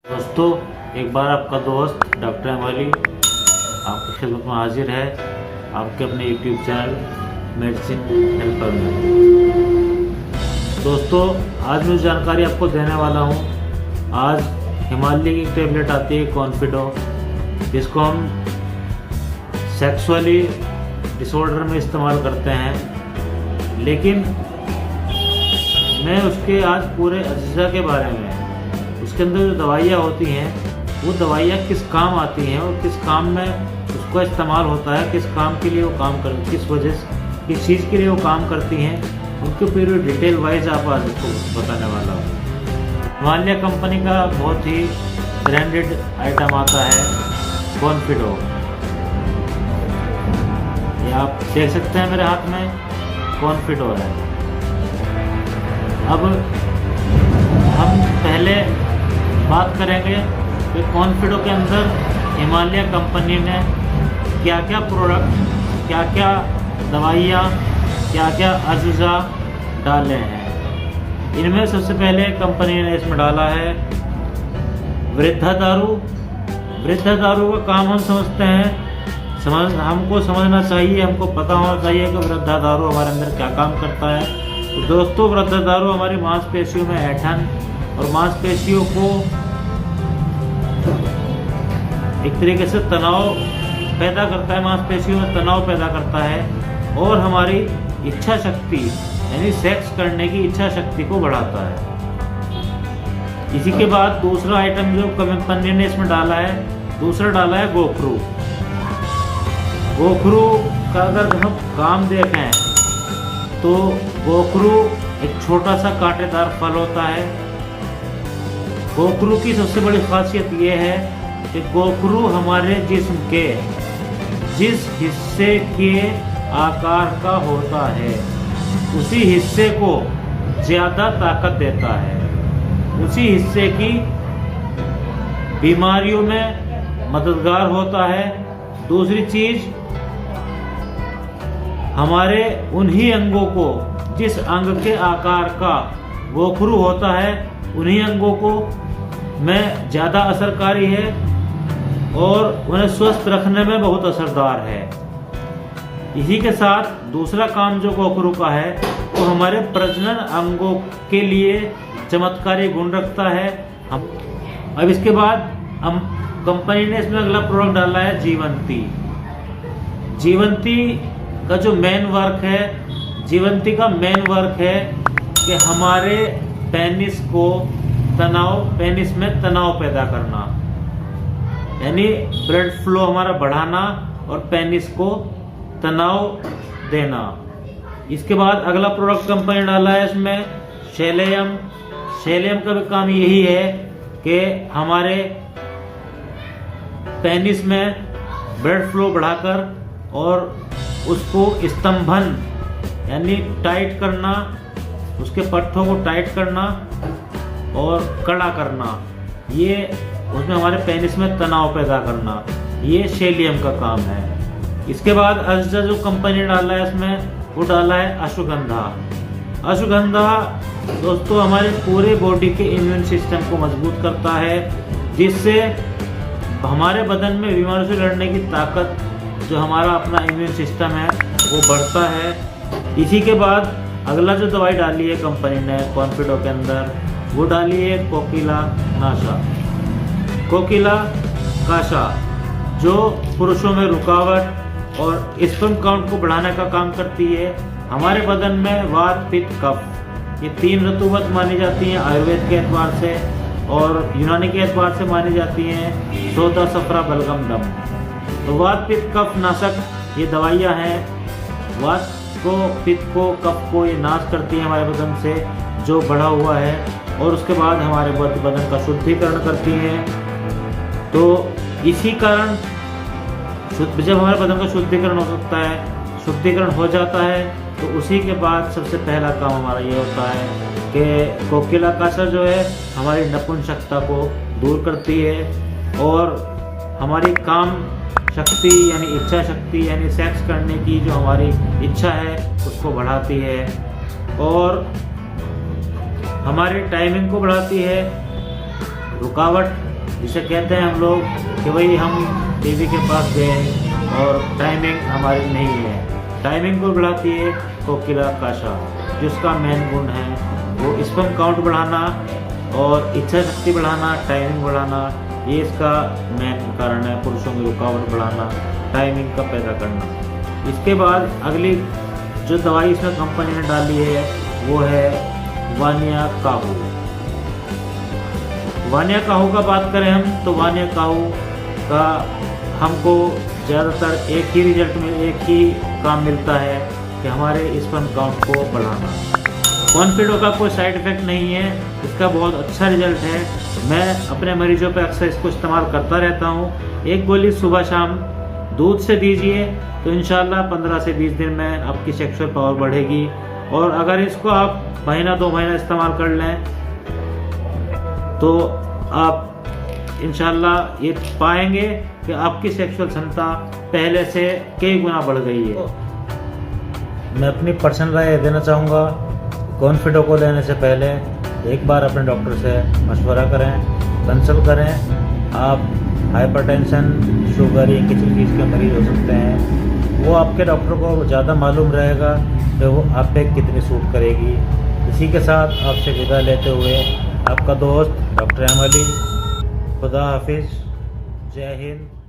दोस्तों, एक बार आपका दोस्त डॉक्टर अमली आपकी खिदमत में हाजिर है, आपके अपने यूट्यूब चैनल मेडिसिन हेल्पर में। दोस्तों, आज मैं जानकारी आपको देने वाला हूँ। आज हिमालय की टेबलेट आती है कॉन्फिडो, जिसको हम सेक्सुअली डिसऑर्डर में इस्तेमाल करते हैं, लेकिन मैं उसके आज पूरे अज्जा के बारे में, उसके अंदर जो दवाइयाँ होती हैं वो दवाइयाँ किस काम आती हैं और किस काम में उसका इस्तेमाल होता है, किस काम के लिए वो काम कर, किस वजह से, किस चीज़ के लिए वो काम करती हैं, उनके पूरे डिटेल वाइज आप आज आपको बताने वाला हूँ। हिमालय कंपनी का बहुत ही ब्रांडेड आइटम आता है कॉन्फिडो। ये आप देख सकते हैं मेरे हाथ में कॉन्फिडो है। अब हम पहले बात करेंगे कि कॉन्फिडो के अंदर हिमालय कंपनी ने क्या क्या प्रोडक्ट, क्या क्या दवाइयाँ, क्या क्या अज्जा डाले हैं। इनमें सबसे पहले कंपनी ने इसमें डाला है वृद्धा दारू। वृद्धा दारू का काम हम समझते हैं, हमको समझना चाहिए, हमको पता होना चाहिए कि वृद्धा दारू हमारे अंदर क्या काम करता है। तो दोस्तों, वृद्धा दारू हमारी मांसपेशियों में ऐंठन और मांसपेशियों को एक तरीके से तनाव पैदा करता है, मांसपेशियों में तनाव पैदा करता है और हमारी इच्छा शक्ति यानी सेक्स करने की इच्छा शक्ति को बढ़ाता है। इसी के बाद दूसरा आइटम जो कंपनी ने इसमें डाला है, दूसरा डाला है गोखरू। गोखरू का अगर हम काम देखें तो गोखरू एक छोटा सा कांटेदार फल होता है। गोखरू की सबसे बड़ी खासियत यह है कि गोखरू हमारे जिस्म के जिस हिस्से के आकार का होता है उसी हिस्से को ज़्यादा ताकत देता है, उसी हिस्से की बीमारियों में मददगार होता है। दूसरी चीज़, हमारे उन्हीं अंगों को, जिस अंग के आकार का गोखरू होता है, उन्हीं अंगों को में ज़्यादा असरकारी है और उन्हें स्वस्थ रखने में बहुत असरदार है। इसी के साथ दूसरा काम जो गोखरू का है वो हमारे प्रजनन अंगों के लिए चमत्कारी गुण रखता है। अब इसके बाद हम कंपनी ने इसमें अगला प्रोडक्ट डाला है जीवंती। जीवंती का जो मेन वर्क है, जीवंती का मेन वर्क है कि हमारे पेनिस को पेनिस में तनाव पैदा करना, यानी ब्लड फ्लो हमारा बढ़ाना और पेनिस को तनाव देना। इसके बाद अगला प्रोडक्ट कंपनी डाला है इसमें शैलेयम। शैलेयम का भी काम यही है कि हमारे पेनिस में ब्लड फ्लो बढ़ाकर और उसको स्तंभन यानी टाइट करना, उसके पट्टों को टाइट करना और कड़ा करना, ये उसमें हमारे पेनिस में तनाव पैदा करना, ये शैलियम का काम है। इसके बाद अज्जा जो कंपनी ने डाला है इसमें वो डाला है अश्वगंधा। अश्वगंधा दोस्तों हमारे पूरे बॉडी के इम्यून सिस्टम को मजबूत करता है, जिससे हमारे बदन में बीमारियों से लड़ने की ताकत, जो हमारा अपना इम्यून सिस्टम है वो बढ़ता है। इसी के बाद अगला जो दवाई डाली है कंपनी ने कॉन्फिडो के अंदर, वो डाली है कोकिला काशा, जो पुरुषों में रुकावट और स्पर्म काउंट को बढ़ाने का काम करती है। हमारे बदन में वात, पित्त, कफ, ये 3 ऋतुवत मानी जाती हैं आयुर्वेद के एतबार से और यूनानी के एतबार से मानी जाती हैं सोदा, सफरा, बलगम, दम। तो वात, पित्त, कफ नाशक ये दवाइयाँ हैं। वात को, पित्त को, कफ को ये नाश करती है हमारे बदन से जो बढ़ा हुआ है, और उसके बाद हमारे बदन का शुद्धिकरण करती हैं। तो इसी कारण जब हमारे बदन का शुद्धिकरण हो सकता है, शुद्धिकरण हो जाता है, तो उसी के बाद सबसे पहला काम हमारा ये होता है कि कोकिला काशा जो है हमारी नपुंसकता को दूर करती है और हमारी काम शक्ति यानी इच्छा शक्ति यानी सेक्स करने की जो हमारी इच्छा है उसको बढ़ाती है और हमारी टाइमिंग को बढ़ाती है, रुकावट जिसे कहते हैं हम लोग कि भाई हम टीवी के पास गए और टाइमिंग हमारी नहीं है। टाइमिंग को बढ़ाती है कोकिला काशा, जिसका मेन गुण है वो स्पर्म काउंट बढ़ाना और इच्छा शक्ति बढ़ाना, टाइमिंग बढ़ाना। ये इसका मेन कारण है, पुरुषों की रुकावट बढ़ाना, टाइमिंग का पैदा करना। इसके बाद अगली जो दवाई इसमें कंपनी ने डाली है वो है वानिया काहू। वानिया काहू का बात करें हम तो वानिया काहू का हमको ज़्यादातर एक ही रिजल्ट में एक ही काम मिलता है कि हमारे स्पर्म काउंट को बढ़ाना। कॉन्फिडो का कोई साइड इफ़ेक्ट नहीं है, इसका बहुत अच्छा रिजल्ट है। मैं अपने मरीजों पे अक्सर इसको इस्तेमाल करता रहता हूँ। एक गोली सुबह शाम दूध से दीजिए तो इंशाल्लाह 15 से 20 दिन में आपकी सेक्सुअल पावर बढ़ेगी। और अगर इसको आप महीना 2 महीना इस्तेमाल कर लें तो आप इंशाल्लाह ये पाएंगे कि आपकी सेक्सुअल क्षमता पहले से कई गुना बढ़ गई है। मैं अपनी पर्सनल राय देना चाहूँगा, कॉन्फिडो को लेने से पहले एक बार अपने डॉक्टर से मशवरा करें, कंसल्ट करें। आप हाइपरटेंशन, शुगर या किसी चीज़ के मरीज हो सकते हैं, वो आपके डॉक्टर को ज़्यादा मालूम रहेगा कि वो आप पे कितनी सूट करेगी। इसी के साथ आपसे विदा लेते हुए आपका दोस्त डॉक्टर अहम अली। खुदा हाफिज़। जय हिंद।